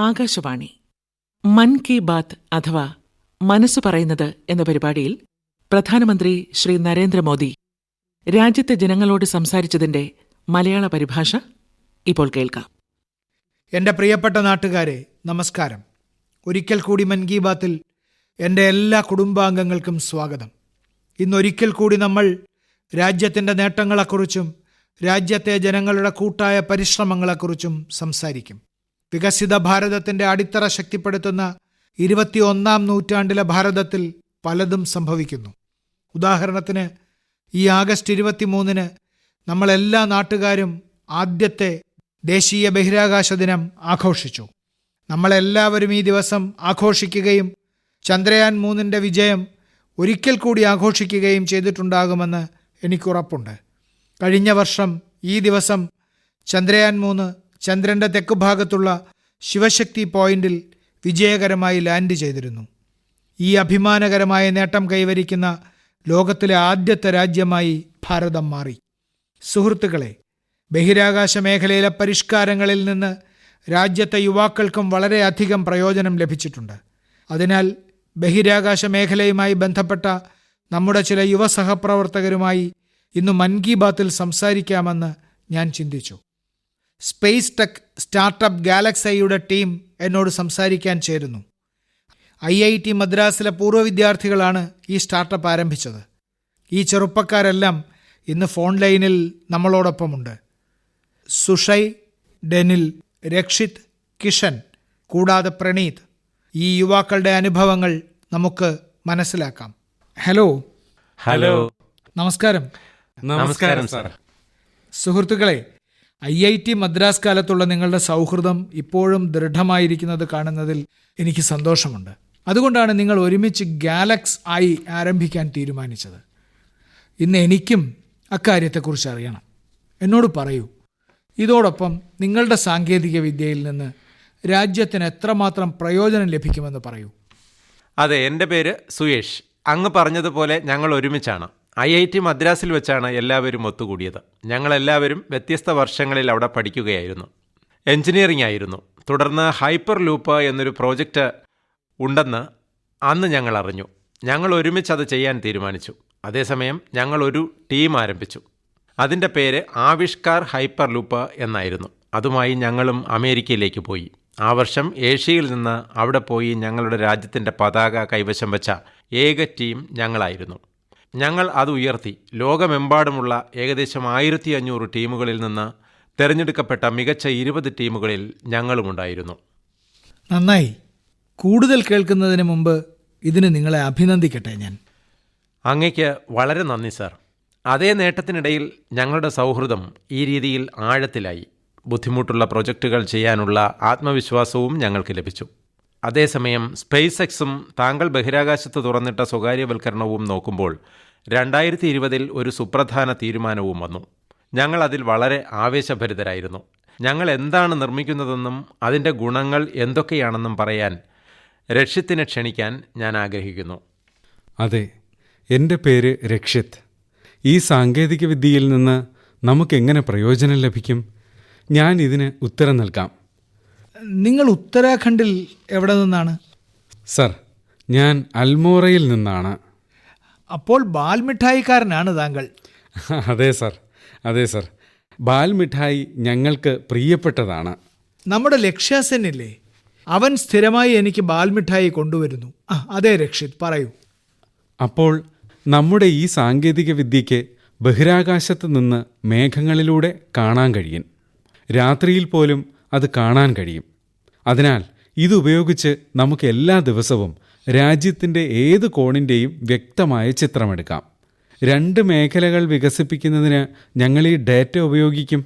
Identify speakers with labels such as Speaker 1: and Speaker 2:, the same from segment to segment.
Speaker 1: ആകാശവാണി മൻ കി ബാത്ത് അഥവാ മനസ്സ് പറയുന്നത് എന്ന പരിപാടിയിൽ പ്രധാനമന്ത്രി ശ്രീ നരേന്ദ്രമോദി രാജ്യത്തെ ജനങ്ങളോട് സംസാരിച്ചതിന്റെ മലയാള പരിഭാഷ ഇപ്പോൾ കേൾക്കാം.
Speaker 2: എൻ്റെ പ്രിയപ്പെട്ട നാട്ടുകാരെ, നമസ്കാരം. ഒരിക്കൽ കൂടി മൻ കി ബാത്തിൽ എൻ്റെ എല്ലാ കുടുംബാംഗങ്ങൾക്കും സ്വാഗതം. ഇന്നൊരിക്കൽ കൂടി നമ്മൾ രാജ്യത്തിൻ്റെ നേട്ടങ്ങളെക്കുറിച്ചും രാജ്യത്തെ ജനങ്ങളുടെ കൂട്ടായ പരിശ്രമങ്ങളെക്കുറിച്ചും സംസാരിക്കും. വികസിത ഭാരതത്തിൻ്റെ അടിത്തറ ശക്തിപ്പെടുത്തുന്ന 21-ാം നൂറ്റാണ്ടിലെ ഭാരതത്തിൽ പലതും സംഭവിക്കുന്നു. ഉദാഹരണത്തിന്, ഈ ആഗസ്റ്റ് 23-ന് നമ്മളെല്ലാ നാട്ടുകാരും ആദ്യത്തെ ദേശീയ ബഹിരാകാശ ദിനം ആഘോഷിച്ചു. നമ്മളെല്ലാവരും ഈ ദിവസം ആഘോഷിക്കുകയും ചന്ദ്രയാൻ 3ന്റെ വിജയം ഒരിക്കൽ കൂടി ആഘോഷിക്കുകയും ചെയ്തിട്ടുണ്ടാകുമെന്ന് എനിക്കുറപ്പുണ്ട്. കഴിഞ്ഞ വർഷം ഈ ദിവസം ചന്ദ്രയാൻ 3 ചന്ദ്രൻ്റെ തെക്കുഭാഗത്തുള്ള ശിവശക്തി പോയിന്റിൽ വിജയകരമായി ലാൻഡ് ചെയ്തിരുന്നു. ഈ അഭിമാനകരമായ നേട്ടം കൈവരിക്കുന്ന ലോകത്തിലെ ആദ്യത്തെ രാജ്യമായി ഭാരതം മാറി. സുഹൃത്തുക്കളെ, ബഹിരാകാശ മേഖലയിലെ പരിഷ്കാരങ്ങളിൽ നിന്ന് രാജ്യത്തെ യുവാക്കൾക്കും വളരെയധികം പ്രയോജനം ലഭിച്ചിട്ടുണ്ട്. അതിനാൽ ബഹിരാകാശ മേഖലയുമായി ബന്ധപ്പെട്ട നമ്മുടെ ചില യുവ സഹപ്രവർത്തകരുമായി ഇന്ന് മൻ കി ബാത്തിൽ സംസാരിക്കാമെന്ന് ഞാൻ ചിന്തിച്ചു. സ്പേസ് ടെക് സ്റ്റാർട്ടപ്പ് ഗാലക്സിയുടെ ടീം എന്നോട് സംസാരിക്കാൻ ചേരുന്നു. IIT മദ്രാസിലെ പൂർവ്വ വിദ്യാർത്ഥികളാണ് ഈ സ്റ്റാർട്ടപ്പ് ആരംഭിച്ചത്. ഈ ചെറുപ്പക്കാരെല്ലാം ഇന്ന് ഫോൺ ലൈനിൽ നമ്മളോടൊപ്പമുണ്ട്. സുഷയ്, ഡെനിൽ, രക്ഷിത്, കിഷൻ, കൂടാതെ പ്രണീത്. ഈ യുവാക്കളുടെ അനുഭവങ്ങൾ നമുക്ക് മനസ്സിലാക്കാം. ഹലോ. നമസ്കാരം.
Speaker 3: നമസ്കാരം സാർ.
Speaker 2: സുഹൃത്തുക്കളെ, IIT മദ്രാസ് കാലത്തുള്ള നിങ്ങളുടെ സൗഹൃദം ഇപ്പോഴും ദൃഢമായിരിക്കുന്നത് കാണുന്നതിൽ എനിക്ക് സന്തോഷമുണ്ട്. അതുകൊണ്ടാണ് നിങ്ങൾ ഒരുമിച്ച് ഗാലക്സ് ആയി ആരംഭിക്കാൻ തീരുമാനിച്ചത്. ഇന്ന് എനിക്കും അക്കാര്യത്തെക്കുറിച്ച് അറിയണം. എന്നോട് പറയൂ, ഇതോടൊപ്പം നിങ്ങളുടെ സാങ്കേതിക വിദ്യയിൽ നിന്ന് രാജ്യത്തിന് എത്രമാത്രം പ്രയോജനം ലഭിക്കുമെന്ന് പറയൂ.
Speaker 3: അതെ, എൻ്റെ പേര് സുയേഷ്. അങ്ങ് പറഞ്ഞതുപോലെ ഞങ്ങൾ ഒരുമിച്ചാണ്. IIT മദ്രാസിൽ വെച്ചാണ് എല്ലാവരും ഒത്തുകൂടിയത്. ഞങ്ങളെല്ലാവരും വ്യത്യസ്ത വർഷങ്ങളിൽ അവിടെ പഠിക്കുകയായിരുന്നു. എഞ്ചിനീയറിംഗ് ആയിരുന്നു. തുടർന്ന് ഹൈപ്പർ ലൂപ്പ് എന്നൊരു പ്രോജക്റ്റ് ഉണ്ടെന്ന് അന്ന് ഞങ്ങൾ അറിഞ്ഞു. ഞങ്ങൾ ഒരുമിച്ച് അത് ചെയ്യാൻ തീരുമാനിച്ചു. അതേസമയം ഞങ്ങൾ ഒരു ടീം ആരംഭിച്ചു. അതിൻ്റെ പേര് ആവിഷ്കാർ ഹൈപ്പർ ലൂപ്പ് എന്നായിരുന്നു. അതുമായി ഞങ്ങളും അമേരിക്കയിലേക്ക് പോയി. ആ വർഷം ഏഷ്യയിൽ നിന്ന് അവിടെ പോയി ഞങ്ങളുടെ രാജ്യത്തിൻ്റെ പതാക കൈവശം വെച്ച ഏക ടീം ഞങ്ങളായിരുന്നു. ഞങ്ങൾ അത് ഉയർത്തി. ലോകമെമ്പാടുമുള്ള ഏകദേശം 1500 ടീമുകളിൽ നിന്ന് തിരഞ്ഞെടുക്കപ്പെട്ട മികച്ച 20 ടീമുകളിൽ ഞങ്ങളുമുണ്ടായിരുന്നു.
Speaker 2: നന്നായി. കൂടുതൽ കേൾക്കുന്നതിന് മുമ്പ് ഇതിന് നിങ്ങളെ അഭിനന്ദിക്കട്ടെ ഞാൻ.
Speaker 3: അങ്ങയ്ക്ക് വളരെ നന്ദി സാർ. അതേ നേട്ടത്തിനിടയിൽ ഞങ്ങളുടെ സൗഹൃദം ഈ രീതിയിൽ ആഴത്തിലായി. ബുദ്ധിമുട്ടുള്ള പ്രൊജക്റ്റുകൾ ചെയ്യാനുള്ള ആത്മവിശ്വാസവും ഞങ്ങൾക്ക് ലഭിച്ചു. അതേസമയം സ്പേസ് എക്സും താങ്കൾ ബഹിരാകാശത്ത് തുറന്നിട്ട സ്വകാര്യവൽക്കരണവും നോക്കുമ്പോൾ 2020 ഒരു സുപ്രധാന തീരുമാനവും വന്നു. ഞങ്ങൾ അതിൽ വളരെ ആവേശഭരിതരായിരുന്നു. ഞങ്ങൾ എന്താണ് നിർമ്മിക്കുന്നതെന്നും അതിൻ്റെ ഗുണങ്ങൾ എന്തൊക്കെയാണെന്നും പറയാൻ രക്ഷിത്തിനെ ക്ഷണിക്കാൻ ഞാൻ ആഗ്രഹിക്കുന്നു.
Speaker 4: അതെ, എൻ്റെ പേര് രക്ഷിത്. ഈ സാങ്കേതികവിദ്യയിൽ നിന്ന് നമുക്കെങ്ങനെ പ്രയോജനം ലഭിക്കും? ഞാൻ ഇതിന് ഉത്തരം നൽകാം.
Speaker 2: നിങ്ങൾ ഉത്തരാഖണ്ഡിൽ എവിടെ നിന്നാണ്?
Speaker 4: സർ, ഞാൻ അൽമോറയിൽ നിന്നാണ്.
Speaker 2: അപ്പോൾ ബാൽ മിഠായിക്കാരനാണ് താങ്കൾ.
Speaker 4: അതെ സർ. ബാൽ മിഠായി ഞങ്ങൾക്ക് പ്രിയപ്പെട്ടതാണ്.
Speaker 2: നമ്മുടെ ലക്ഷ്യാസെന്നില്ലേ, അവൻ സ്ഥിരമായി എനിക്ക് ബാൽ മിഠായി കൊണ്ടുവരുന്നു. അതെ രക്ഷിത്, പറയൂ.
Speaker 4: അപ്പോൾ നമ്മുടെ ഈ സാങ്കേതിക വിദ്യയ്ക്ക് ബഹിരാകാശത്ത് നിന്ന് മേഘങ്ങളിലൂടെ കാണാൻ കഴിയും. രാത്രിയിൽ പോലും അത് കാണാൻ കഴിയും. അതിനാൽ ഇതുപയോഗിച്ച് നമുക്ക് എല്ലാ ദിവസവും രാജ്യത്തിൻ്റെ ഏത് കോണിൻ്റെയും വ്യക്തമായ ചിത്രമെടുക്കാം. 2 മേഖലകൾ വികസിപ്പിക്കുന്നതിന് ഞങ്ങൾ ഈ ഡേറ്റ ഉപയോഗിക്കും.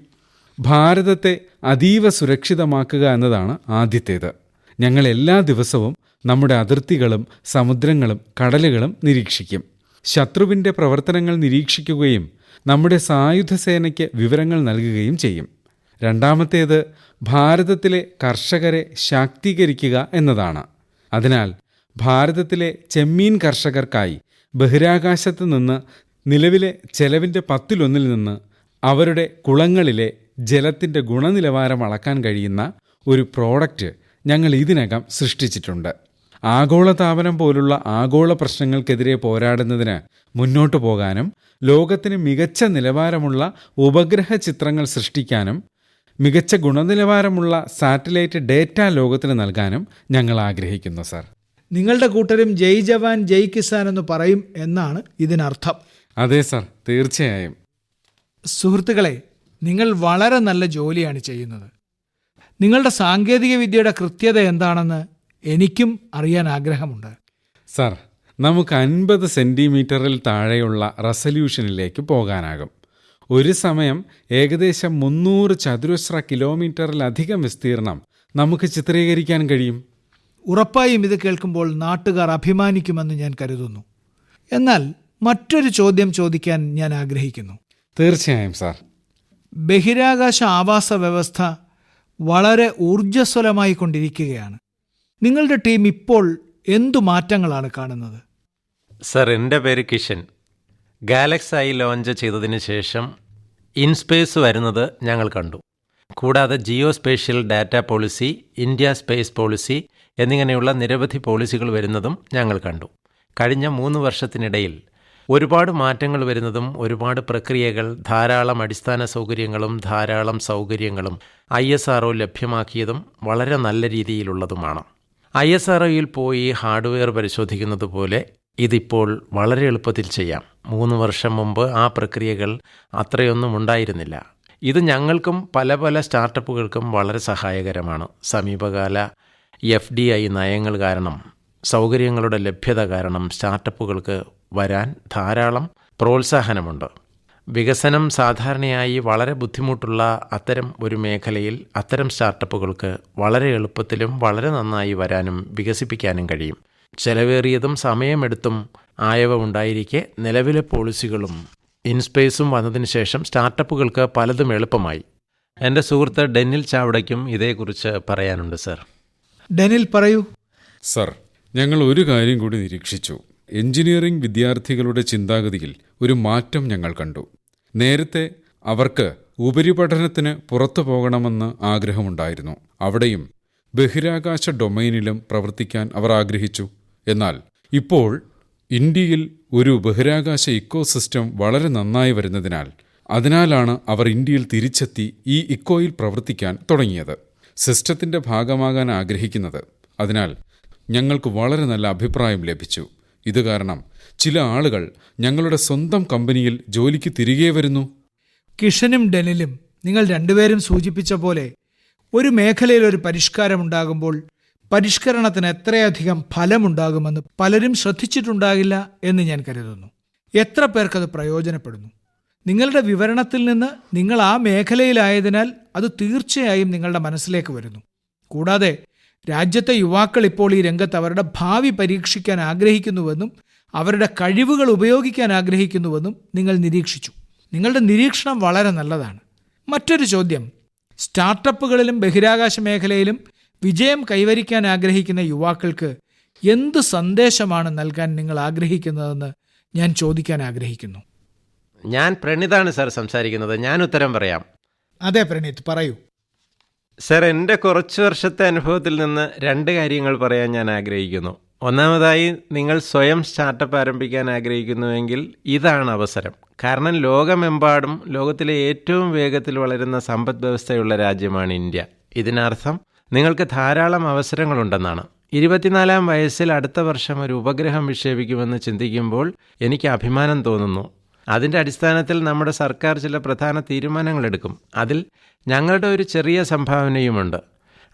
Speaker 4: ഭാരതത്തെ അതീവ സുരക്ഷിതമാക്കുക എന്നതാണ് ആദ്യത്തേത്. ഞങ്ങൾ എല്ലാ ദിവസവും നമ്മുടെ അതിർത്തികളും സമുദ്രങ്ങളും കടലുകളും നിരീക്ഷിക്കും. ശത്രുവിൻ്റെ പ്രവർത്തനങ്ങൾ നിരീക്ഷിക്കുകയും നമ്മുടെ സായുധ സേനയ്ക്ക് വിവരങ്ങൾ നൽകുകയും ചെയ്യും. രണ്ടാമത്തേത് ഭാരതത്തിലെ കർഷകരെ ശാക്തീകരിക്കുക എന്നതാണ്. അതിനാൽ ഭാരതത്തിലെ ചെമ്മീൻ കർഷകർക്കായി ബഹിരാകാശത്ത് നിന്ന് നിലവിലെ ചെലവിൻ്റെ 10-1 നിന്ന് അവരുടെ കുളങ്ങളിലെ ജലത്തിൻ്റെ ഗുണനിലവാരം അളക്കാൻ കഴിയുന്ന ഒരു പ്രോഡക്റ്റ് ഞങ്ങൾ ഇതിനകം സൃഷ്ടിച്ചിട്ടുണ്ട്. ആഗോളതാപനം പോലുള്ള ആഗോള പ്രശ്നങ്ങൾക്കെതിരെ പോരാടുന്നതിന് മുന്നോട്ടു പോകാനും ലോകത്തിന് മികച്ച നിലവാരമുള്ള ഉപഗ്രഹ ചിത്രങ്ങൾ സൃഷ്ടിക്കാനും മികച്ച ഗുണനിലവാരമുള്ള സാറ്റലൈറ്റ് ഡേറ്റ ലോകത്തിന് നൽകാനും ഞങ്ങൾ ആഗ്രഹിക്കുന്നു സർ.
Speaker 2: നിങ്ങളുടെ കൂട്ടരും ജയ് ജവാൻ ജയ് കിസാൻ എന്ന് പറയും എന്നാണ് ഇതിനർത്ഥം.
Speaker 4: അതെ സർ, തീർച്ചയായും.
Speaker 2: സുഹൃത്തുക്കളെ, നിങ്ങൾ വളരെ നല്ല ജോലിയാണ് ചെയ്യുന്നത്. നിങ്ങളുടെ സാങ്കേതിക വിദ്യയുടെ കൃത്യത എന്താണെന്ന് എനിക്കും അറിയാൻ ആഗ്രഹമുണ്ട്.
Speaker 4: സർ, നമുക്ക് 50 സെൻറ്റിമീറ്ററിൽ താഴെയുള്ള റെസല്യൂഷനിലേക്ക് പോകാനാകും. ഒരു സമയം ഏകദേശം 300 ചതുരശ്ര കിലോമീറ്ററിലധികം വിസ്തീർണം നമുക്ക് ചിത്രീകരിക്കാൻ കഴിയും.
Speaker 2: ഉറപ്പായും ഇത് കേൾക്കുമ്പോൾ നാട്ടുകാർ അഭിമാനിക്കുമെന്ന് ഞാൻ കരുതുന്നു. എന്നാൽ മറ്റൊരു ചോദ്യം ചോദിക്കാൻ ഞാൻ ആഗ്രഹിക്കുന്നു.
Speaker 4: തീർച്ചയായും സാർ.
Speaker 2: ബഹിരാകാശ ആവാസ വ്യവസ്ഥ വളരെ ഊർജ്ജസ്വലമായി കൊണ്ടിരിക്കുകയാണ്. നിങ്ങളുടെ ടീം ഇപ്പോൾ എന്തു മാറ്റങ്ങളാണ് കാണുന്നത്?
Speaker 3: സർ, എൻ്റെ പേര് കിഷൻ. ഗാലക്സ് ഐ ലോഞ്ച് ചെയ്തതിന് ശേഷം ഇൻസ്പേസ് വരുന്നത് ഞങ്ങൾ കണ്ടു. കൂടാതെ Jio spatial data policy, India space policy എന്നിങ്ങനെയുള്ള നിരവധി പോളിസികൾ വരുന്നതും ഞങ്ങൾ കണ്ടു. കഴിഞ്ഞ 3 വർഷത്തിനിടയിൽ ഒരുപാട് മാറ്റങ്ങൾ വരുന്നതും ഒരുപാട് പ്രക്രിയകൾ, ധാരാളം അടിസ്ഥാന സൗകര്യങ്ങളും ധാരാളം സൗകര്യങ്ങളും ISRO ലഭ്യമാക്കിയതും വളരെ നല്ല രീതിയിലുള്ളതുമാണ്. ISROയിൽ പോയി ഹാർഡ്വെയർ പരിശോധിക്കുന്നത് പോലെ ഇതിപ്പോൾ വളരെ എളുപ്പത്തിൽ ചെയ്യാം. 3 വർഷം മുമ്പ് ആ പ്രക്രിയകൾ അത്രയൊന്നും ഉണ്ടായിരുന്നില്ല. ഇത് ഞങ്ങൾക്കും പല സ്റ്റാർട്ടപ്പുകൾക്കും വളരെ സഹായകരമാണ്. സമീപകാല FDI നയങ്ങൾ കാരണം, സൗകര്യങ്ങളുടെ ലഭ്യത കാരണം സ്റ്റാർട്ടപ്പുകൾക്ക് വരാൻ ധാരാളം പ്രോത്സാഹനമുണ്ട്. വികസനം സാധാരണയായി വളരെ ബുദ്ധിമുട്ടുള്ള അത്തരം ഒരു മേഖലയിൽ അത്തരം സ്റ്റാർട്ടപ്പുകൾക്ക് വളരെ എളുപ്പത്തിലും വളരെ നന്നായി വരാനും വികസിപ്പിക്കാനും കഴിയും. ചെലവേറിയതും സമയമെടുത്തും ആയവ ഉണ്ടായിരിക്കെ നിലവിലെ പോളിസികളും ഇൻസ്പേസും വന്നതിന് ശേഷം സ്റ്റാർട്ടപ്പുകൾക്ക് പലതും എളുപ്പമായി. എൻ്റെ സുഹൃത്ത് ഡെനിൽ ചാവടയ്ക്കും ഇതേക്കുറിച്ച് പറയാനുണ്ട് സർ.
Speaker 2: ഡെനിൽ പറയൂ.
Speaker 4: സർ, ഞങ്ങൾ ഒരു കാര്യം കൂടി നിരീക്ഷിച്ചു. എഞ്ചിനീയറിംഗ് വിദ്യാർത്ഥികളുടെ ചിന്താഗതിയിൽ ഒരു മാറ്റം ഞങ്ങൾ കണ്ടു. നേരത്തെ അവർക്ക് ഉപരിപഠനത്തിന് പുറത്തു പോകണമെന്ന് ആഗ്രഹമുണ്ടായിരുന്നു. അവിടെയും ബഹിരാകാശ ഡൊമൈനിലും പ്രവർത്തിക്കാൻ അവർ ആഗ്രഹിച്ചു. എന്നാൽ ഇപ്പോൾ ഇന്ത്യയിൽ ഒരു ബഹിരാകാശ ഇക്കോസിസ്റ്റം വളരെ നന്നായി വരുന്നതിനാൽ അതിനാലാണ് അവർ ഇന്ത്യയിൽ തിരിച്ചെത്തി ഈ ഇക്കോയിൽ പ്രവർത്തിക്കാൻ തുടങ്ങിയത്, സിസ്റ്റത്തിന്റെ ഭാഗമാകാൻ ആഗ്രഹിക്കുന്നത്. അതിനാൽ ഞങ്ങൾക്ക് വളരെ നല്ല അഭിപ്രായം ലഭിച്ചു. ഇത് കാരണം ചില ആളുകൾ ഞങ്ങളുടെ സ്വന്തം കമ്പനിയിൽ ജോലിക്ക് തിരികെ വരുന്നു.
Speaker 2: കിഷനും ഡെനിലും നിങ്ങൾ രണ്ടുപേരും സൂചിപ്പിച്ച പോലെ ഒരു മേഖലയിൽ ഒരു പരിഷ്കാരമുണ്ടാകുമ്പോൾ പരിഷ്കരണത്തിന് എത്രയധികം ഫലമുണ്ടാകുമെന്ന് പലരും ശ്രദ്ധിച്ചിട്ടുണ്ടാകില്ല എന്ന് ഞാൻ കരുതുന്നു. എത്ര പേർക്കത് പ്രയോജനപ്പെടുന്നു? നിങ്ങളുടെ വിവരണത്തിൽ നിന്ന് നിങ്ങൾ ആ മേഖലയിലായതിനാൽ അത് തീർച്ചയായും നിങ്ങളുടെ മനസ്സിലേക്ക് വരുന്നു. കൂടാതെ രാജ്യത്തെ യുവാക്കൾ ഇപ്പോൾ ഈ രംഗത്ത് അവരുടെ ഭാവി പരീക്ഷിക്കാൻ ആഗ്രഹിക്കുന്നുവെന്നും അവരുടെ കഴിവുകൾ ഉപയോഗിക്കാൻ ആഗ്രഹിക്കുന്നുവെന്നും നിങ്ങൾ നിരീക്ഷിച്ചു. നിങ്ങളുടെ നിരീക്ഷണം വളരെ നല്ലതാണ്. മറ്റൊരു ചോദ്യം, സ്റ്റാർട്ടപ്പുകളിലും ബഹിരാകാശ മേഖലയിലും വിജയം കൈവരിക്കാൻ ആഗ്രഹിക്കുന്ന യുവാക്കൾക്ക് എന്ത് സന്ദേശമാണ് നൽകാൻ നിങ്ങൾ ആഗ്രഹിക്കുന്നതെന്ന് ഞാൻ ചോദിക്കാൻ ആഗ്രഹിക്കുന്നു.
Speaker 3: ഞാൻ പ്രണീതാണ് സാർ സംസാരിക്കുന്നത്. ഞാൻ ഉത്തരം പറയാം.
Speaker 2: അതെ പ്രണീത്, പറയൂ.
Speaker 3: സർ, എൻ്റെ കുറച്ച് വർഷത്തെ അനുഭവത്തിൽ നിന്ന് 2 കാര്യങ്ങൾ പറയാൻ ഞാൻ ആഗ്രഹിക്കുന്നു. ഒന്നാമതായി, നിങ്ങൾ സ്വയം സ്റ്റാർട്ടപ്പ് ആരംഭിക്കാൻ ആഗ്രഹിക്കുന്നുവെങ്കിൽ ഇതാണ് അവസരം. കാരണം ലോകമെമ്പാടും ലോകത്തിലെ ഏറ്റവും വേഗത്തിൽ വളരുന്ന സമ്പദ് വ്യവസ്ഥയുള്ള രാജ്യമാണ് ഇന്ത്യ. ഇതിനർത്ഥം നിങ്ങൾക്ക് ധാരാളം അവസരങ്ങളുണ്ടെന്നാണ്. 24-ാം വയസ്സിൽ അടുത്ത വർഷം ഒരു ഉപഗ്രഹം വിക്ഷേപിക്കുമെന്ന് ചിന്തിക്കുമ്പോൾ എനിക്ക് അഭിമാനം തോന്നുന്നു. അതിൻ്റെ അടിസ്ഥാനത്തിൽ നമ്മുടെ സർക്കാർ ചില പ്രധാന തീരുമാനങ്ങളെടുക്കും. അതിൽ ഞങ്ങളുടെ ഒരു ചെറിയ സംഭാവനയുമുണ്ട്.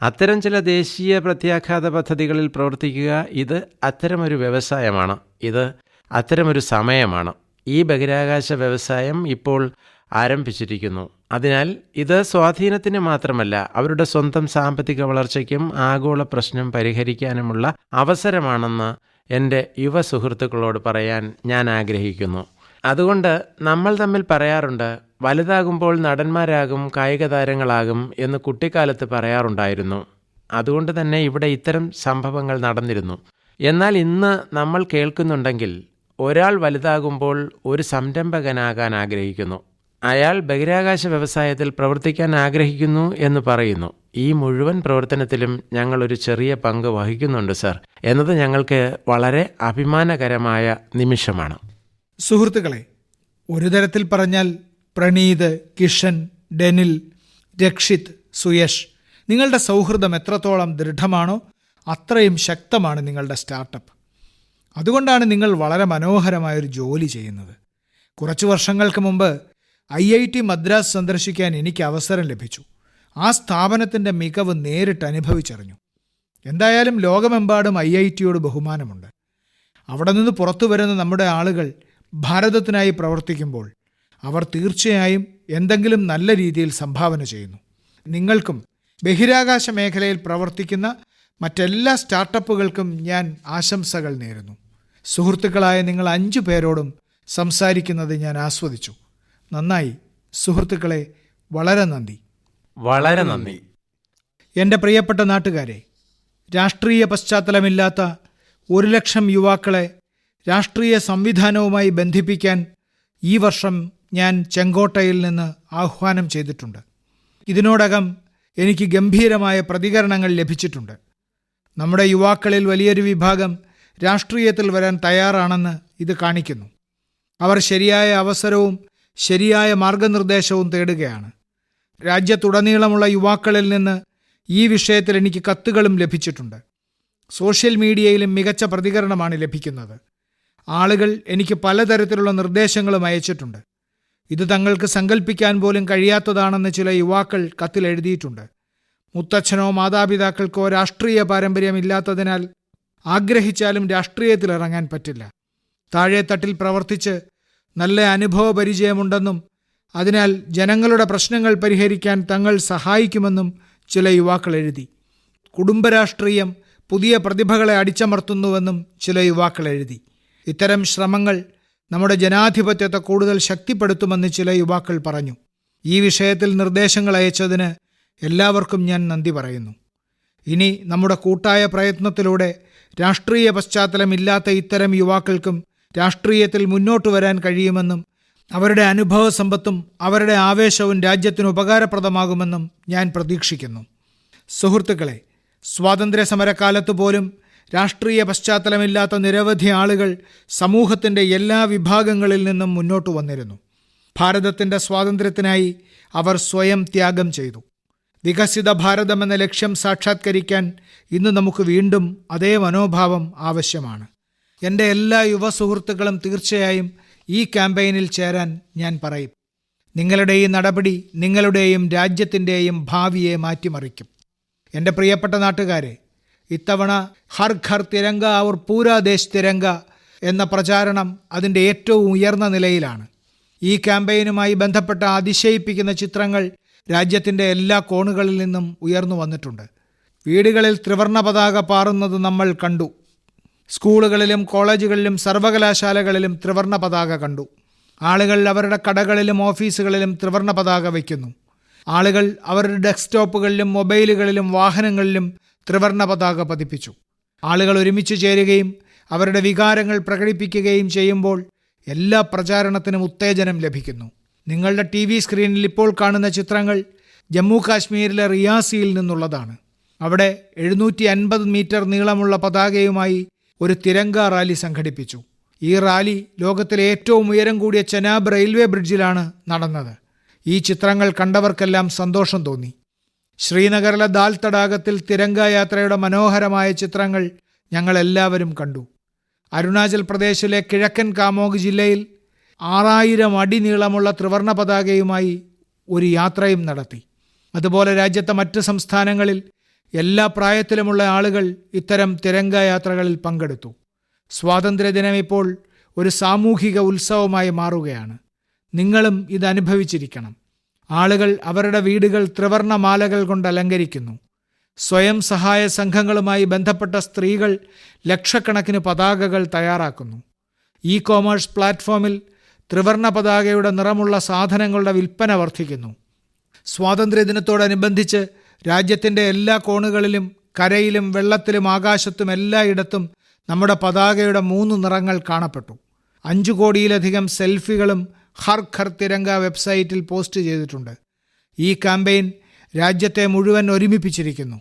Speaker 3: അത്തരം ചില ദേശീയ പ്രത്യാഘാത പദ്ധതികളിൽ പ്രവർത്തിക്കുക, ഇത് അത്തരമൊരു വ്യവസായമാണ്. ഇത് അത്തരമൊരു സമയമാണ്. ഈ ബഹിരാകാശ വ്യവസായം ഇപ്പോൾ ആരംഭിച്ചിരിക്കുന്നു. അതിനാൽ ഇത് സ്വാധീനത്തിന് മാത്രമല്ല, അവരുടെ സ്വന്തം സാമ്പത്തിക വളർച്ചയ്ക്കും ആഗോള പ്രശ്നം പരിഹരിക്കാനുമുള്ള അവസരമാണെന്ന് എൻ്റെ യുവ സുഹൃത്തുക്കളോട് പറയാൻ ഞാൻ ആഗ്രഹിക്കുന്നു. അതുകൊണ്ട് നമ്മൾ തമ്മിൽ പറയാറുണ്ട്, വലുതാകുമ്പോൾ നടന്മാരാകും, കായിക താരങ്ങളാകും എന്ന് കുട്ടിക്കാലത്ത് പറയാറുണ്ടായിരുന്നു. അതുകൊണ്ട് തന്നെ ഇവിടെ ഇത്തരം സംഭവങ്ങൾ നടന്നിരുന്നു. എന്നാൽ ഇന്ന് നമ്മൾ കേൾക്കുന്നുണ്ടെങ്കിൽ ഒരാൾ വലുതാകുമ്പോൾ ഒരു സംരംഭകനാകാൻ ആഗ്രഹിക്കുന്നു. അയാൾ ബഹിരാകാശ വ്യവസായത്തിൽ പ്രവർത്തിക്കാൻ ആഗ്രഹിക്കുന്നു എന്ന് പറയുന്നു. ഈ മുഴുവൻ പ്രവർത്തനത്തിലും ഞങ്ങളൊരു ചെറിയ പങ്ക് വഹിക്കുന്നുണ്ട് സർ എന്നത് ഞങ്ങൾക്ക് വളരെ അഭിമാനകരമായ നിമിഷമാണ്.
Speaker 2: സുഹൃത്തുക്കളെ, ഒരു തരത്തിൽ പറഞ്ഞാൽ പ്രണീത്, കിഷൻ, ഡെനിൽ, രക്ഷിത്, സുയഷ്, നിങ്ങളുടെ സൗഹൃദം എത്രത്തോളം ദൃഢമാണോ അത്രയും ശക്തമാണ് നിങ്ങളുടെ സ്റ്റാർട്ടപ്പ്. അതുകൊണ്ടാണ് നിങ്ങൾ വളരെ മനോഹരമായൊരു ജോലി ചെയ്യുന്നത്. കുറച്ചു വർഷങ്ങൾക്ക് മുമ്പ് IIT മദ്രാസ് സന്ദർശിക്കാൻ എനിക്ക് അവസരം ലഭിച്ചു. ആ സ്ഥാപനത്തിൻ്റെ മികവ് നേരിട്ട് അനുഭവിച്ചറിഞ്ഞു. എന്തായാലും ലോകമെമ്പാടും IITയോട് ബഹുമാനമുണ്ട്. അവിടെ നിന്ന് പുറത്തു വരുന്ന നമ്മുടെ ആളുകൾ ഭാരതത്തിനായി പ്രവർത്തിക്കുമ്പോൾ അവർ തീർച്ചയായും എന്തെങ്കിലും നല്ല രീതിയിൽ സംഭാവന ചെയ്യുന്നു. നിങ്ങൾക്കും ബഹിരാകാശ മേഖലയിൽ പ്രവർത്തിക്കുന്ന മറ്റെല്ലാ സ്റ്റാർട്ടപ്പുകൾക്കും ഞാൻ ആശംസകൾ നേരുന്നു. സുഹൃത്തുക്കളായ നിങ്ങൾ 5 പേരോടും സംസാരിക്കുന്നത് ഞാൻ ആസ്വദിച്ചു. നന്നായി. സുഹൃത്തുക്കളെ, വളരെ നന്ദി.
Speaker 3: വളരെ നന്ദി.
Speaker 2: എൻ്റെ പ്രിയപ്പെട്ട നാട്ടുകാരെ, രാഷ്ട്രീയ പശ്ചാത്തലമില്ലാത്ത 1,00,000 യുവാക്കളെ രാഷ്ട്രീയ സംവിധാനവുമായി ബന്ധിപ്പിക്കാൻ ഈ വർഷം ഞാൻ ചെങ്കോട്ടയിൽ നിന്ന് ആഹ്വാനം ചെയ്തിട്ടുണ്ട്. ഇതിനോടകം എനിക്ക് ഗംഭീരമായ പ്രതികരണങ്ങൾ ലഭിച്ചിട്ടുണ്ട്. നമ്മുടെ യുവാക്കളിൽ വലിയൊരു വിഭാഗം രാഷ്ട്രീയത്തിൽ വരാൻ തയ്യാറാണെന്ന് ഇത് കാണിക്കുന്നു. അവർ ശരിയായ അവസരവും ശരിയായ മാർഗനിർദ്ദേശവും തേടുകയാണ്. രാജ്യത്തുടനീളമുള്ള യുവാക്കളിൽ നിന്ന് ഈ വിഷയത്തിൽ എനിക്ക് കത്തുകളും ലഭിച്ചിട്ടുണ്ട്. സോഷ്യൽ മീഡിയയിലും മികച്ച പ്രതികരണമാണ് ലഭിക്കുന്നത്. ആളുകൾ എനിക്ക് പലതരത്തിലുള്ള നിർദ്ദേശങ്ങളും അയച്ചിട്ടുണ്ട്. ഇത് തങ്ങൾക്ക് സങ്കല്പിക്കാൻ പോലും കഴിയാത്തതാണെന്ന് ചില യുവാക്കൾ കത്തിൽ എഴുതിയിട്ടുണ്ട്. മുത്തച്ഛനോ മാതാപിതാക്കൾക്കോ രാഷ്ട്രീയ പാരമ്പര്യമില്ലാത്തതിനാൽ ആഗ്രഹിച്ചാലും രാഷ്ട്രീയത്തിലിറങ്ങാൻ പറ്റില്ല. താഴെത്തട്ടിൽ പ്രവർത്തിച്ച് നല്ല അനുഭവ പരിചയമുണ്ടെന്നും അതിനാൽ ജനങ്ങളുടെ പ്രശ്നങ്ങൾ പരിഹരിക്കാൻ തങ്ങൾ സഹായിക്കുമെന്നും ചില യുവാക്കൾ എഴുതി. കുടുംബരാഷ്ട്രീയം പുതിയ പ്രതിഭകളെ അടിച്ചമർത്തുന്നുവെന്നും ചില യുവാക്കൾ എഴുതി. ഇത്തരം ശ്രമങ്ങൾ നമ്മുടെ ജനാധിപത്യത്തെ കൂടുതൽ ശക്തിപ്പെടുത്തുമെന്ന് ചില യുവാക്കൾ പറഞ്ഞു. ഈ വിഷയത്തിൽ നിർദ്ദേശങ്ങൾ അയച്ചതിന് എല്ലാവർക്കും ഞാൻ നന്ദി പറയുന്നു. ഇനി നമ്മുടെ കൂട്ടായ പ്രയത്നത്തിലൂടെ രാഷ്ട്രീയ പശ്ചാത്തലമില്ലാത്ത ഇത്തരം യുവാക്കൾക്കും രാഷ്ട്രീയത്തിൽ മുന്നോട്ട് വരാൻ കഴിയുമെന്നും അവരുടെ അനുഭവ സമ്പത്തും അവരുടെ ആവേശവും രാജ്യത്തിന് ഉപകാരപ്രദമാകുമെന്നും ഞാൻ പ്രതീക്ഷിക്കുന്നു. സുഹൃത്തുക്കളെ, സ്വാതന്ത്ര്യ സമരകാലത്ത് പോലും രാഷ്ട്രീയ പശ്ചാത്തലമില്ലാത്ത നിരവധി ആളുകൾ സമൂഹത്തിൻ്റെ എല്ലാ വിഭാഗങ്ങളിൽ നിന്നും മുന്നോട്ട് വന്നിരുന്നു. ഭാരതത്തിൻ്റെ സ്വാതന്ത്ര്യത്തിനായി അവർ സ്വയം ത്യാഗം ചെയ്തു. വികസിത ഭാരതം എന്ന ലക്ഷ്യം സാക്ഷാത്കരിക്കാൻ ഇന്ന് നമുക്ക് വീണ്ടും അതേ മനോഭാവം ആവശ്യമാണ്. എൻ്റെ എല്ലാ യുവ സുഹൃത്തുക്കളും തീർച്ചയായും ഈ ക്യാമ്പയിനിൽ ചേരാൻ ഞാൻ പറയും. നിങ്ങളുടെ ഈ നടപടി നിങ്ങളുടെയും രാജ്യത്തിൻ്റെയും ഭാവിയെ മാറ്റിമറിക്കും. എൻ്റെ പ്രിയപ്പെട്ട നാട്ടുകാരെ, ഇത്തവണ ഹർ ഘർ തിരങ്ക ഔർ പൂരാ ദേശ് തിരങ്ക എന്ന പ്രചാരണം അതിൻ്റെ ഏറ്റവും ഉയർന്ന നിലയിലാണ്. ഈ ക്യാമ്പയിനുമായി ബന്ധപ്പെട്ട അതിശയിപ്പിക്കുന്ന ചിത്രങ്ങൾ രാജ്യത്തിൻ്റെ എല്ലാ കോണുകളിൽ നിന്നും ഉയർന്നു വന്നിട്ടുണ്ട്. വീടുകളിൽ ത്രിവർണ്ണ പതാക പാറുന്നത് നമ്മൾ കണ്ടു. സ്കൂളുകളിലും കോളേജുകളിലും സർവകലാശാലകളിലും ത്രിവർണ്ണ പതാക കണ്ടു. ആളുകൾ അവരുടെ കടകളിലും ഓഫീസുകളിലും ത്രിവർണ്ണ പതാക വയ്ക്കുന്നു. ആളുകൾ അവരുടെ ഡെസ്ക്ടോപ്പുകളിലും മൊബൈലുകളിലും വാഹനങ്ങളിലും ത്രിവർണ്ണ പതാക പതിപ്പിച്ചു. ആളുകൾ ഒരുമിച്ച് ചേരുകയും അവരുടെ വികാരങ്ങൾ പ്രകടിപ്പിക്കുകയും ചെയ്യുമ്പോൾ എല്ലാ പ്രചാരണത്തിനും ഉത്തേജനം ലഭിക്കുന്നു. നിങ്ങളുടെ TV സ്ക്രീനിൽ ഇപ്പോൾ കാണുന്ന ചിത്രങ്ങൾ ജമ്മു കാശ്മീരിലെ റിയാസിയിൽ നിന്നുള്ളതാണ്. അവിടെ 750 മീറ്റർ നീളമുള്ള പതാകയുമായി ഒരു തിരങ്ക റാലി സംഘടിപ്പിച്ചു. ഈ റാലി ലോകത്തിലെ ഏറ്റവും ഉയരം കൂടിയ ചെനാബ് റെയിൽവേ ബ്രിഡ്ജിലാണ് നടന്നത്. ഈ ചിത്രങ്ങൾ കണ്ടവർക്കെല്ലാം സന്തോഷം തോന്നി. ശ്രീനഗറിലെ ദാൽ തടാകത്തിൽ തിരങ്ക യാത്രയുടെ മനോഹരമായ ചിത്രങ്ങൾ ഞങ്ങളെല്ലാവരും കണ്ടു. അരുണാചൽ പ്രദേശിലെ കിഴക്കൻ കാമോഗ് ജില്ലയിൽ 6000 അടി നീളമുള്ള ത്രിവർണ്ണ പതാകയുമായി ഒരു യാത്രയും നടത്തി. അതുപോലെ രാജ്യത്തെ മറ്റ് സംസ്ഥാനങ്ങളിൽ എല്ലാ പ്രായത്തിലുമുള്ള ആളുകൾ ഇത്തരം തിരങ്ക യാത്രകളിൽ പങ്കെടുത്തു. സ്വാതന്ത്ര്യദിനം ഇപ്പോൾ ഒരു സാമൂഹിക ഉത്സവമായി മാറുകയാണ്. നിങ്ങളും ഇത് അനുഭവിച്ചിരിക്കണം. ആളുകൾ അവരുടെ വീടുകൾ ത്രിവർണ്ണ മാലകൾ കൊണ്ട് അലങ്കരിക്കുന്നു. സ്വയം സഹായ സംഘങ്ങളുമായി ബന്ധപ്പെട്ട സ്ത്രീകൾ ലക്ഷക്കണക്കിന് പതാകകൾ തയ്യാറാക്കുന്നു. ഇ-കൊമേഴ്സ് പ്ലാറ്റ്ഫോമിൽ ത്രിവർണ്ണ പതാകയുടെ നിറമുള്ള സാധനങ്ങളുടെ വിൽപ്പന വർദ്ധിക്കുന്നു. സ്വാതന്ത്ര്യദിനത്തോടനുബന്ധിച്ച് രാജ്യത്തിൻ്റെ എല്ലാ കോണുകളിലും കരയിലും വെള്ളത്തിലും ആകാശത്തും എല്ലായിടത്തും നമ്മുടെ പതാകയുടെ 3 നിറങ്ങൾ കാണപ്പെട്ടു. 5 കോടിയിലധികം സെൽഫികളും ഹർ ഘർ തിരങ്ക വെബ്സൈറ്റിൽ പോസ്റ്റ് ചെയ്തിട്ടുണ്ട്. ഈ ക്യാമ്പയിൻ രാജ്യത്തെ മുഴുവൻ ഒരുമിപ്പിച്ചിരിക്കുന്നു.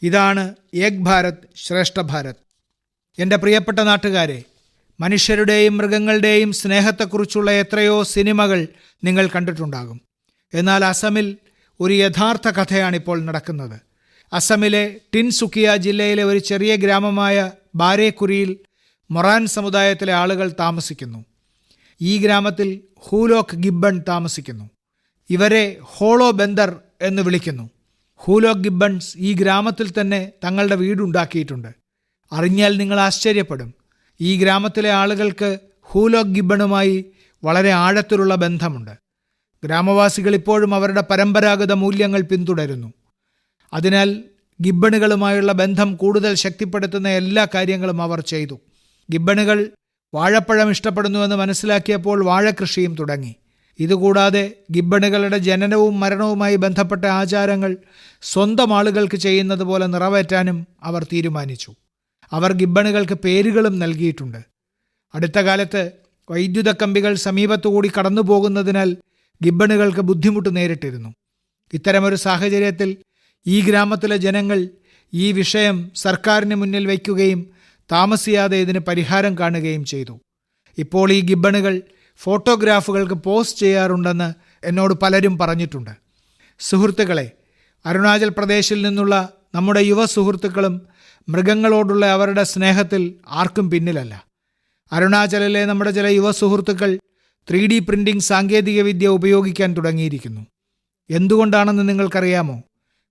Speaker 2: ഇതാണ് ഏക് ഭാരത് ശ്രേഷ്ഠ ഭാരത്. എൻ്റെ പ്രിയപ്പെട്ട നാട്ടുകാരെ, മനുഷ്യരുടെയും മൃഗങ്ങളുടെയും സ്നേഹത്തെക്കുറിച്ചുള്ള എത്രയോ സിനിമകൾ നിങ്ങൾ കണ്ടിട്ടുണ്ടാകും. എന്നാൽ അസമിൽ ഒരു യഥാർത്ഥ കഥയാണിപ്പോൾ നടക്കുന്നത്. അസമിലെ ടിൻസുക്കിയ ജില്ലയിലെ ഒരു ചെറിയ ഗ്രാമമായ ബാരേക്കുരിയിൽ മൊറാൻ സമുദായത്തിലെ ആളുകൾ താമസിക്കുന്നു. ഈ ഗ്രാമത്തിൽ ഹൂലോക്ക് ഗിബ്ബൺ താമസിക്കുന്നു. ഇവരെ ഹോളോ ബന്ദർ എന്ന് വിളിക്കുന്നു. ഹൂലോക്ക് ഗിബ്ബൺസ് ഈ ഗ്രാമത്തിൽ തന്നെ തങ്ങളുടെ വീടുണ്ടാക്കിയിട്ടുണ്ട്. അറിഞ്ഞാൽ നിങ്ങൾ ആശ്ചര്യപ്പെടും. ഈ ഗ്രാമത്തിലെ ആളുകൾക്ക് ഹൂലോക്ക് ഗിബ്ബണുമായി വളരെ ആഴത്തിലുള്ള ബന്ധമുണ്ട്. ഗ്രാമവാസികൾ ഇപ്പോഴും അവരുടെ പരമ്പരാഗത മൂല്യങ്ങൾ പിന്തുടരുന്നു. അതിനാൽ ഗിബ്ബണുകളുമായുള്ള ബന്ധം കൂടുതൽ ശക്തിപ്പെടുത്തുന്ന എല്ലാ കാര്യങ്ങളും അവർ ചെയ്തു. ഗിബ്ബണുകൾ വാഴപ്പഴം ഇഷ്ടപ്പെടുന്നുവെന്ന് മനസ്സിലാക്കിയപ്പോൾ വാഴകൃഷിയും തുടങ്ങി. ഇതുകൂടാതെ ഗിബ്ബണുകളുടെ ജനനവും മരണവുമായി ബന്ധപ്പെട്ട ആചാരങ്ങൾ സ്വന്തം ആളുകൾക്ക് ചെയ്യുന്നത് പോലെ നിറവേറ്റാനും അവർ തീരുമാനിച്ചു. അവർ ഗിബ്ബണുകൾക്ക് പേരുകളും നൽകിയിട്ടുണ്ട്. അടുത്ത കാലത്ത് വൈദ്യുത കമ്പികൾ സമീപത്തുകൂടി കടന്നു പോകുന്നതിനാൽ ഗിബ്ബണുകൾക്ക് ബുദ്ധിമുട്ട് നേരിട്ടിരുന്നു. ഇത്തരമൊരു സാഹചര്യത്തിൽ ഈ ഗ്രാമത്തിലെ ജനങ്ങൾ ഈ വിഷയം സർക്കാരിന് മുന്നിൽ വയ്ക്കുകയും താമസിയാതെ ഇതിന് പരിഹാരം കാണുകയും ചെയ്തു. ഇപ്പോൾ ഈ ഗിബ്ബണുകൾ ഫോട്ടോഗ്രാഫുകൾക്ക് പോസ്റ്റ് ചെയ്യാറുണ്ടെന്ന് എന്നോട് പലരും പറഞ്ഞിട്ടുണ്ട്. സുഹൃത്തുക്കളെ, അരുണാചൽ പ്രദേശിൽ നിന്നുള്ള നമ്മുടെ യുവ സുഹൃത്തുക്കളും മൃഗങ്ങളോടുള്ള അവരുടെ സ്നേഹത്തിൽ ആർക്കും പിന്നിലല്ല. അരുണാചലിലെ നമ്മുടെ ചില യുവ സുഹൃത്തുക്കൾ 3D പ്രിന്റിംഗ് സാങ്കേതികവിദ്യ ഉപയോഗിക്കാൻ തുടങ്ങിയിരിക്കുന്നു. എന്തുകൊണ്ടാണെന്ന് നിങ്ങൾക്കറിയാമോ?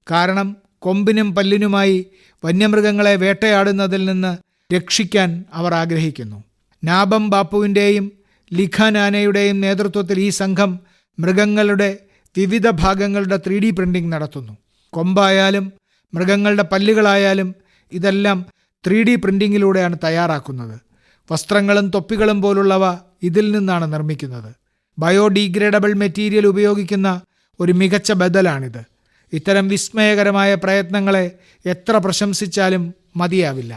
Speaker 2: കാരണം കൊമ്പിനും പല്ലിനുമായി വന്യമൃഗങ്ങളെ വേട്ടയാടുന്നതിൽ നിന്ന് രക്ഷിക്കാൻ അവർ ആഗ്രഹിക്കുന്നു. നാബം ബാപ്പുവിൻ്റെയും ലിഖ നാനയുടെയും നേതൃത്വത്തിൽ ഈ സംഘം മൃഗങ്ങളുടെ വിവിധ ഭാഗങ്ങളുടെ 3D പ്രിന്റിംഗ് നടത്തുന്നു. കൊമ്പായാലും മൃഗങ്ങളുടെ പല്ലുകളായാലും ഇതെല്ലാം 3D പ്രിന്റിങ്ങിലൂടെയാണ് തയ്യാറാക്കുന്നത്. വസ്ത്രങ്ങളും തൊപ്പികളും പോലുള്ളവ ഇതിൽ നിന്നാണ് നിർമ്മിക്കുന്നത്. ബയോഡീഗ്രേഡബിൾ മെറ്റീരിയൽ ഉപയോഗിക്കുന്ന ഒരു മികച്ച ബദലാണിത്. ഇത്തരം വിസ്മയകരമായ പ്രയത്നങ്ങളെ എത്ര പ്രശംസിച്ചാലും മതിയാവില്ല.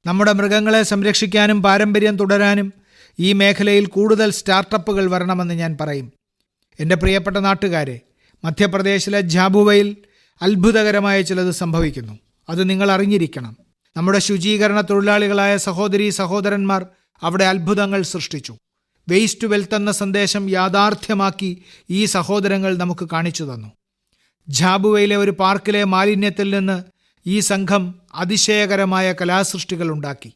Speaker 2: നമ്മുടെ മൃഗങ്ങളെ സംരക്ഷിക്കാനും പാരമ്പര്യം തുടരാനും ഈ മേഖലയിൽ കൂടുതൽ സ്റ്റാർട്ടപ്പുകൾ വരണമെന്ന് ഞാൻ പറയും. എൻ്റെ പ്രിയപ്പെട്ട നാട്ടുകാരെ, മധ്യപ്രദേശിലെ ഝാബുവയിൽ അത്ഭുതകരമായ ചിലത് സംഭവിക്കുന്നു. അത് നിങ്ങൾ അറിഞ്ഞിരിക്കണം. നമ്മുടെ ശുചീകരണ തൊഴിലാളികളായ സഹോദരീ സഹോദരന്മാർ അവിടെ അത്ഭുതങ്ങൾ സൃഷ്ടിച്ചു. വേസ്റ്റ് ടു വെൽത്ത് എന്ന സന്ദേശം യാഥാർത്ഥ്യമാക്കി ഈ സഹോദരങ്ങൾ നമുക്ക് കാണിച്ചു തന്നു. ഝാബുവയിലെ ഒരു പാർക്കിലെ മാലിന്യത്തിൽ നിന്ന് ഈ സംഘം അതിശയകരമായ കലാസൃഷ്ടികൾ ഉണ്ടാക്കി.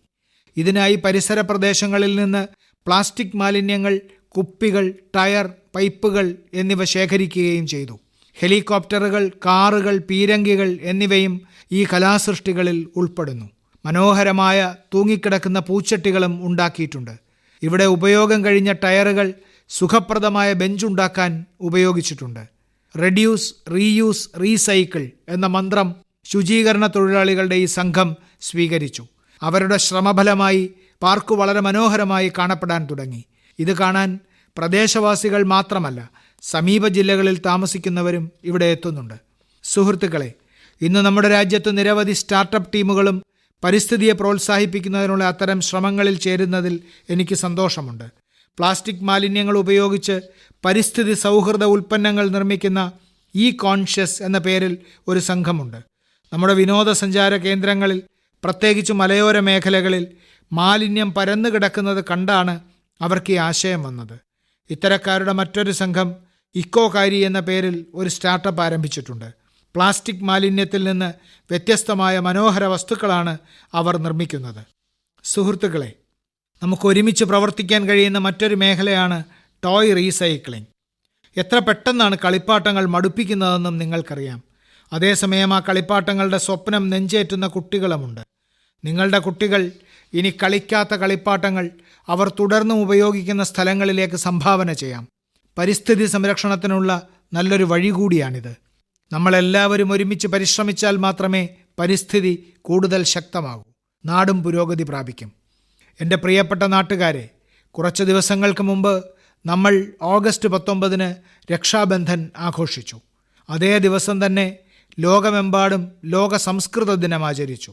Speaker 2: ഇതിനായി പരിസര പ്രദേശങ്ങളിൽ നിന്ന് പ്ലാസ്റ്റിക് മാലിന്യങ്ങൾ, കുപ്പികൾ, ടയർ, പൈപ്പുകൾ എന്നിവ ശേഖരിക്കുകയും ചെയ്തു. ഹെലികോപ്റ്ററുകൾ, കാറുകൾ, പീരങ്കികൾ എന്നിവയും ഈ കലാസൃഷ്ടികളിൽ ഉൾപ്പെടുന്നു. മനോഹരമായ തൂങ്ങിക്കിടക്കുന്ന പൂച്ചട്ടികളും ഉണ്ടാക്കിയിട്ടുണ്ട്. ഇവിടെ ഉപയോഗം കഴിഞ്ഞ ടയറുകൾ സുഖപ്രദമായ ബെഞ്ചുണ്ടാക്കാൻ ഉപയോഗിച്ചിട്ടുണ്ട്. റെഡ്യൂസ്, റീയൂസ്, റീസൈക്കിൾ എന്ന മന്ത്രം ശുചീകരണ തൊഴിലാളികളുടെ ഈ സംഘം സ്വീകരിച്ചു. അവരുടെ ശ്രമഫലമായി പാർക്ക് വളരെ മനോഹരമായി കാണപ്പെടാൻ തുടങ്ങി. ഇത് കാണാൻ പ്രദേശവാസികൾ മാത്രമല്ല, സമീപ ജില്ലകളിൽ താമസിക്കുന്നവരും ഇവിടെ എത്തുന്നുണ്ട്. സുഹൃത്തുക്കളെ, ഇന്ന് നമ്മുടെ രാജ്യത്ത് നിരവധി സ്റ്റാർട്ടപ്പ് ടീമുകളും പരിസ്ഥിതിയെ പ്രോത്സാഹിപ്പിക്കുന്നതിനുള്ള അത്തരം ശ്രമങ്ങളിൽ ചേരുന്നതിൽ എനിക്ക് സന്തോഷമുണ്ട്. പ്ലാസ്റ്റിക് മാലിന്യങ്ങൾ ഉപയോഗിച്ച് പരിസ്ഥിതി സൗഹൃദ ഉൽപ്പന്നങ്ങൾ നിർമ്മിക്കുന്ന ഇ കോൺഷ്യസ് എന്ന പേരിൽ ഒരു സംഘമുണ്ട്. നമ്മുടെ വിനോദസഞ്ചാര കേന്ദ്രങ്ങളിൽ, പ്രത്യേകിച്ച് മലയോര മേഖലകളിൽ മാലിന്യം പരന്നു കിടക്കുന്നത് കണ്ടാണ് അവർക്ക് ഈ ആശയം വന്നത്. ഇത്തരക്കാരുടെ മറ്റൊരു സംഘം ഇക്കോകാരി എന്ന പേരിൽ ഒരു സ്റ്റാർട്ടപ്പ് ആരംഭിച്ചിട്ടുണ്ട്. പ്ലാസ്റ്റിക് മാലിന്യത്തിൽ നിന്ന് വ്യത്യസ്തമായ മനോഹര വസ്തുക്കളാണ് അവർ നിർമ്മിക്കുന്നത്. സുഹൃത്തുക്കളെ, നമുക്ക് ഒരുമിച്ച് പ്രവർത്തിക്കാൻ കഴിയുന്ന മറ്റൊരു മേഖലയാണ് ടോയ് റീസൈക്ലിംഗ്. എത്ര പെട്ടെന്നാണ് കളിപ്പാട്ടങ്ങൾ മടുപ്പിക്കുന്നതെന്നും നിങ്ങൾക്കറിയാം. അതേസമയം ആ കളിപ്പാട്ടങ്ങളുടെ സ്വപ്നം നെഞ്ചേറ്റുന്ന കുട്ടികളുമുണ്ട്. നിങ്ങളുടെ കുട്ടികൾ ഇനി കളിക്കാത്ത കളിപ്പാട്ടങ്ങൾ അവർ തുടർന്നും ഉപയോഗിക്കുന്ന സ്ഥലങ്ങളിലേക്ക് സംഭാവന ചെയ്യാം. പരിസ്ഥിതി സംരക്ഷണത്തിനുള്ള നല്ലൊരു വഴി കൂടിയാണിത്. നമ്മളെല്ലാവരും ഒരുമിച്ച് പരിശ്രമിച്ചാൽ മാത്രമേ പരിസ്ഥിതി കൂടുതൽ ശക്തമാകൂ, നാടും പുരോഗതി പ്രാപിക്കും. എൻ്റെ പ്രിയപ്പെട്ട നാട്ടുകാരെ, കുറച്ച് ദിവസങ്ങൾക്ക് മുമ്പ് നമ്മൾ ഓഗസ്റ്റ് 19 രക്ഷാബന്ധൻ ആഘോഷിച്ചു. അതേ ദിവസം തന്നെ ലോകമെമ്പാടും ലോക സംസ്കൃത ദിനം ആചരിച്ചു.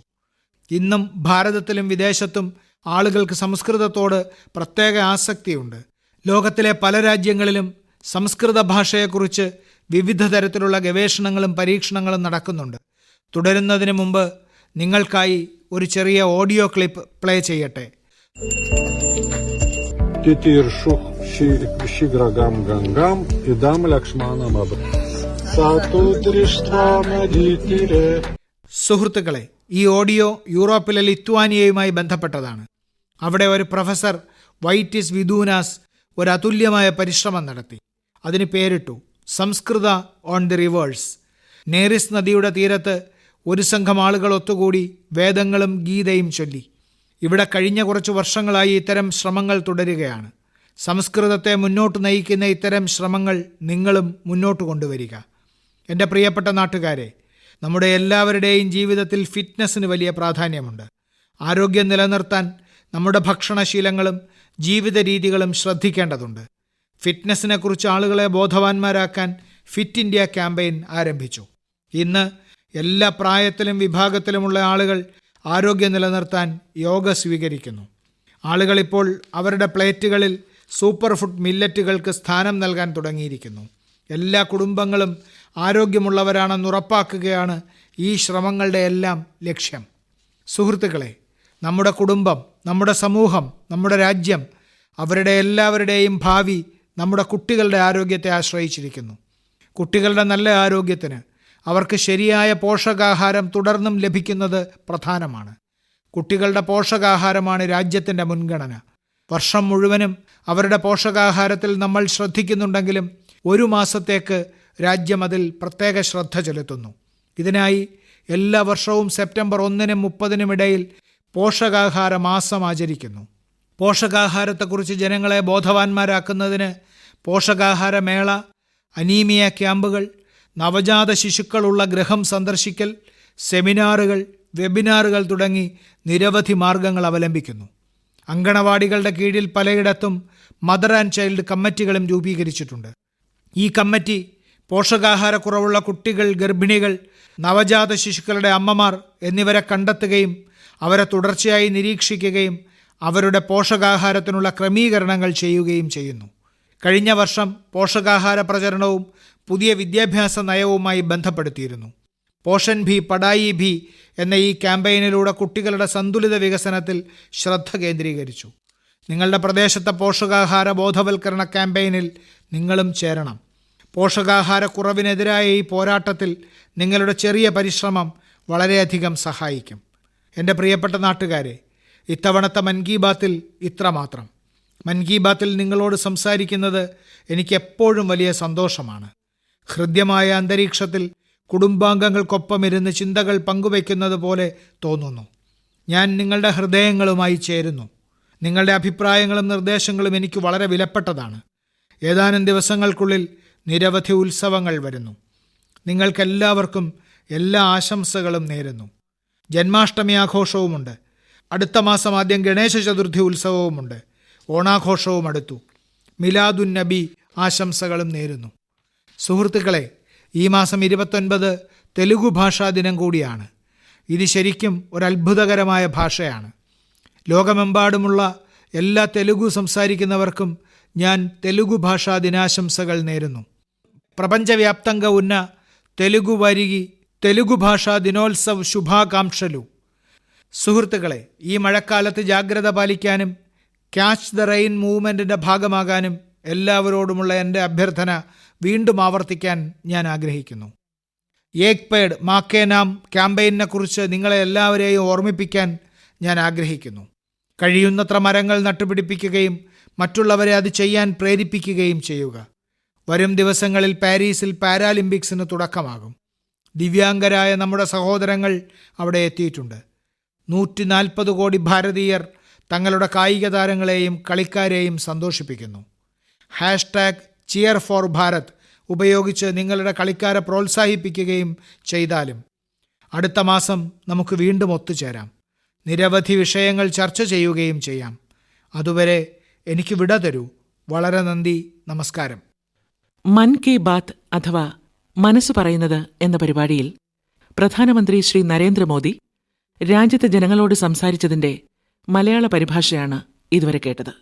Speaker 2: ഇന്നും ഭാരതത്തിലും വിദേശത്തും ആളുകൾക്ക് സംസ്കൃതത്തോട് പ്രത്യേക ആസക്തിയുണ്ട്. ലോകത്തിലെ പല രാജ്യങ്ങളിലും സംസ്കൃത ഭാഷയെക്കുറിച്ച് വിവിധ തരത്തിലുള്ള ഗവേഷണങ്ങളും പരീക്ഷണങ്ങളും നടക്കുന്നുണ്ട്. തുടരുന്നതിന് മുമ്പ് നിങ്ങൾക്കായി ഒരു ചെറിയ ഓഡിയോ ക്ലിപ്പ് പ്ലേ ചെയ്യട്ടെ. സുഹൃത്തുക്കളെ, ഈ ഓഡിയോ യൂറോപ്പിലെ ലിത്വാനിയയുമായി ബന്ധപ്പെട്ടതാണ്. അവിടെ ഒരു പ്രൊഫസർ വൈറ്റിസ് വിദൂനാസ് ഒരു അതുല്യമായ പരിശ്രമം നടത്തി. അതിന് പേരിട്ടു സംസ്കൃത ഓൺ ദി റിവേഴ്സ്. നേറിസ് നദിയുടെ തീരത്ത് ഒരു സംഘം ആളുകൾ ഒത്തുകൂടി വേദങ്ങളും ഗീതയും ചൊല്ലി. ഇവിടെ കഴിഞ്ഞ കുറച്ചു വർഷങ്ങളായി ഇത്തരം ശ്രമങ്ങൾ തുടരുകയാണ്. സംസ്കൃതത്തെ മുന്നോട്ട് നയിക്കുന്ന ഇത്തരം ശ്രമങ്ങൾ നിങ്ങളും മുന്നോട്ട് കൊണ്ടുവരിക. എൻ്റെ പ്രിയപ്പെട്ട നാട്ടുകാരെ, നമ്മുടെ എല്ലാവരുടെയും ജീവിതത്തിൽ ഫിറ്റ്നസ്സിന് വലിയ പ്രാധാന്യമുണ്ട്. ആരോഗ്യം നിലനിർത്താൻ നമ്മുടെ ഭക്ഷണശീലങ്ങളും ജീവിത രീതികളും ശ്രദ്ധിക്കേണ്ടതുണ്ട്. ഫിറ്റ്നസ്സിനെക്കുറിച്ച് ആളുകളെ ബോധവാന്മാരാക്കാൻ ഫിറ്റ് ഇന്ത്യ ക്യാമ്പയിൻ ആരംഭിച്ചു. ഇന്ന് എല്ലാ പ്രായത്തിലും വിഭാഗത്തിലുമുള്ള ആളുകൾ ആരോഗ്യം നിലനിർത്താൻ യോഗ സ്വീകരിക്കുന്നു. ആളുകൾ ഇപ്പോൾ അവരുടെ പ്ലേറ്റുകളിൽ സൂപ്പർ ഫുഡ് മില്ലറ്റുകൾക്ക് സ്ഥാനം നൽകാൻ തുടങ്ങിയിരിക്കുന്നു. എല്ലാ കുടുംബങ്ങളും ആരോഗ്യമുള്ളവരാണെന്ന് ഉറപ്പാക്കുകയാണ് ഈ ശ്രമങ്ങളുടെ എല്ലാം ലക്ഷ്യം. സുഹൃത്തുക്കളെ, നമ്മുടെ കുടുംബം, നമ്മുടെ സമൂഹം, നമ്മുടെ രാജ്യം, അവരുടെ എല്ലാവരുടെയും ഭാവി നമ്മുടെ കുട്ടികളുടെ ആരോഗ്യത്തെ ആശ്രയിച്ചിരിക്കുന്നു. കുട്ടികളുടെ നല്ല ആരോഗ്യത്തിന് അവർക്ക് ശരിയായ പോഷകാഹാരം തുടർന്നും ലഭിക്കുന്നത് പ്രധാനമാണ്. കുട്ടികളുടെ പോഷകാഹാരമാണ് രാജ്യത്തിൻ്റെ മുൻഗണന. വർഷം മുഴുവനും അവരുടെ പോഷകാഹാരത്തിൽ നമ്മൾ ശ്രദ്ധിക്കുന്നുണ്ടെങ്കിലും ഒരു മാസത്തേക്ക് രാജ്യം അതിൽ പ്രത്യേക ശ്രദ്ധ ചെലുത്തുന്നു. ഇതിനായി എല്ലാ വർഷവും സെപ്റ്റംബർ 1-നും 30-നും ഇടയിൽ പോഷകാഹാര മാസം ആചരിക്കുന്നു. പോഷകാഹാരത്തെക്കുറിച്ച് ജനങ്ങളെ ബോധവാന്മാരാക്കുന്നതിന് പോഷകാഹാരമേള, അനീമിയ ക്യാമ്പുകൾ, നവജാത ശിശുക്കളുള്ള ഗൃഹം സന്ദർശിക്കൽ, സെമിനാറുകൾ, വെബിനാറുകൾ തുടങ്ങി നിരവധി മാർഗങ്ങൾ അവലംബിക്കുന്നു. അങ്കണവാടികളുടെ കീഴിൽ പലയിടത്തും മദർ ആൻഡ് ചൈൽഡ് കമ്മിറ്റികളും രൂപീകരിച്ചിട്ടുണ്ട്. ഈ കമ്മിറ്റി പോഷകാഹാരക്കുറവുള്ള കുട്ടികൾ, ഗർഭിണികൾ, നവജാത ശിശുക്കളുടെ അമ്മമാർ എന്നിവരെ കണ്ടെത്തുകയും അവരെ തുടർച്ചയായി നിരീക്ഷിക്കുകയും അവരുടെ പോഷകാഹാരത്തിനുള്ള ക്രമീകരണങ്ങൾ ചെയ്യുകയും ചെയ്യുന്നു. കഴിഞ്ഞ വർഷം പോഷകാഹാര പ്രചരണവും പുതിയ വിദ്യാഭ്യാസ നയവുമായി ബന്ധപ്പെടുത്തിയിരുന്നു. പോഷൻ ഭി പടായി ഭി എന്ന ഈ ക്യാമ്പയിനിലൂടെ കുട്ടികളുടെ സന്തുലിത വികസനത്തിൽ ശ്രദ്ധ കേന്ദ്രീകരിച്ചു. നിങ്ങളുടെ പ്രദേശത്തെ പോഷകാഹാര ബോധവൽക്കരണ ക്യാമ്പയിനിൽ നിങ്ങളും ചേരണം. പോഷകാഹാരക്കുറവിനെതിരായ ഈ പോരാട്ടത്തിൽ നിങ്ങളുടെ ചെറിയ പരിശ്രമം വളരെയധികം സഹായിക്കും. എൻ്റെ പ്രിയപ്പെട്ട നാട്ടുകാരെ, ഇത്തവണത്തെ മൻ കി ബാത്തിൽ ഇത്രമാത്രം. മൻ കി ബാത്തിൽ നിങ്ങളോട് സംസാരിക്കുന്നത് എനിക്കെപ്പോഴും വലിയ സന്തോഷമാണ്. ഹൃദ്യമായ അന്തരീക്ഷത്തിൽ കുടുംബാംഗങ്ങൾക്കൊപ്പം ഇരുന്ന് ചിന്തകൾ പങ്കുവയ്ക്കുന്നത് പോലെ തോന്നുന്നു. ഞാൻ നിങ്ങളുടെ ഹൃദയങ്ങളുമായി ചേരുന്നു. നിങ്ങളുടെ അഭിപ്രായങ്ങളും നിർദ്ദേശങ്ങളും എനിക്ക് വളരെ വിലപ്പെട്ടതാണ്. ഏതാനും ദിവസങ്ങൾക്കുള്ളിൽ നിരവധി ഉത്സവങ്ങൾ വരുന്നു. നിങ്ങൾക്കെല്ലാവർക്കും എല്ലാ ആശംസകളും നേരുന്നു. ജന്മാഷ്ടമി ആഘോഷവുമുണ്ട്. അടുത്ത മാസം ആദ്യം ഗണേശ ചതുർത്ഥി ഉത്സവവുമുണ്ട്. ഓണാഘോഷവും അടുത്തു. മിലാദുൻ നബി ആശംസകളും നേരുന്നു. സുഹൃത്തുക്കളെ, ഈ മാസം 29 തെലുഗു ഭാഷാ ദിനം കൂടിയാണ്. ഇത് ശരിക്കും ഒരു അത്ഭുതകരമായ ഭാഷയാണ്. ലോകമെമ്പാടുമുള്ള എല്ലാ തെലുഗു സംസാരിക്കുന്നവർക്കും ഞാൻ തെലുഗു ഭാഷാ ദിനാശംസകൾ നേരുന്നു. പ്രപഞ്ചവ്യാപ്തംగా ఉన్న తెలుగు వారికి తెలుగు భాషా దినోత్సవ్ శుభాకాంక్షలు. സുഹൃത്തുക്കളെ, ഈ മഴക്കാലത്ത് ജാഗ്രത പാലിക്കാനും ക്യാച്ച് ദ റെയിൻ മൂവ്മെൻറ്റിൻ്റെ ഭാഗമാകാനും എല്ലാവരോടുമുള്ള എൻ്റെ അഭ്യർത്ഥന വീണ്ടും ആവർത്തിക്കാൻ ഞാൻ ആഗ്രഹിക്കുന്നു. ഏക് പേഡ് മാക്കേ നാം ക്യാമ്പയിനെക്കുറിച്ച് നിങ്ങളെ എല്ലാവരെയും ഓർമ്മിപ്പിക്കാൻ ഞാൻ ആഗ്രഹിക്കുന്നു. കഴിയുന്നത്ര മരങ്ങൾ നട്ടുപിടിപ്പിക്കുകയും മറ്റുള്ളവരെ അത് ചെയ്യാൻ പ്രേരിപ്പിക്കുകയും ചെയ്യുക. വരും ദിവസങ്ങളിൽ പാരീസിൽ പാരാലിമ്പിക്സിന് തുടക്കമാകും. ദിവ്യാംഗരായ നമ്മുടെ സഹോദരങ്ങൾ അവിടെ എത്തിയിട്ടുണ്ട്. 140 കോടി ഭാരതീയർ തങ്ങളുടെ കായിക താരങ്ങളെയും കളിക്കാരെയും സന്തോഷിപ്പിക്കുന്നു. #Cheer4Bharat ഉപയോഗിച്ച് നിങ്ങളുടെ കളിക്കാരെ പ്രോത്സാഹിപ്പിക്കുകയും ചെയ്താലും അടുത്ത മാസം നമുക്ക് വീണ്ടും ഒത്തുചേരാം. നിരവധി വിഷയങ്ങൾ ചർച്ച ചെയ്യുകയും ചെയ്യാം. അതുവരെ എനിക്ക് വിട തരൂ. വളരെ നന്ദി. നമസ്കാരം.
Speaker 1: മൻ കി ബാത്ത് അഥവാ മനസ്സ് പറയുന്നത് എന്ന പരിപാടിയിൽ പ്രധാനമന്ത്രി ശ്രീ നരേന്ദ്രമോദി രാജ്യത്തെ ജനങ്ങളോട് സംസാരിച്ചതിന്റെ മലയാള പരിഭാഷയാണ് ഇതുവരെ കേട്ടത്.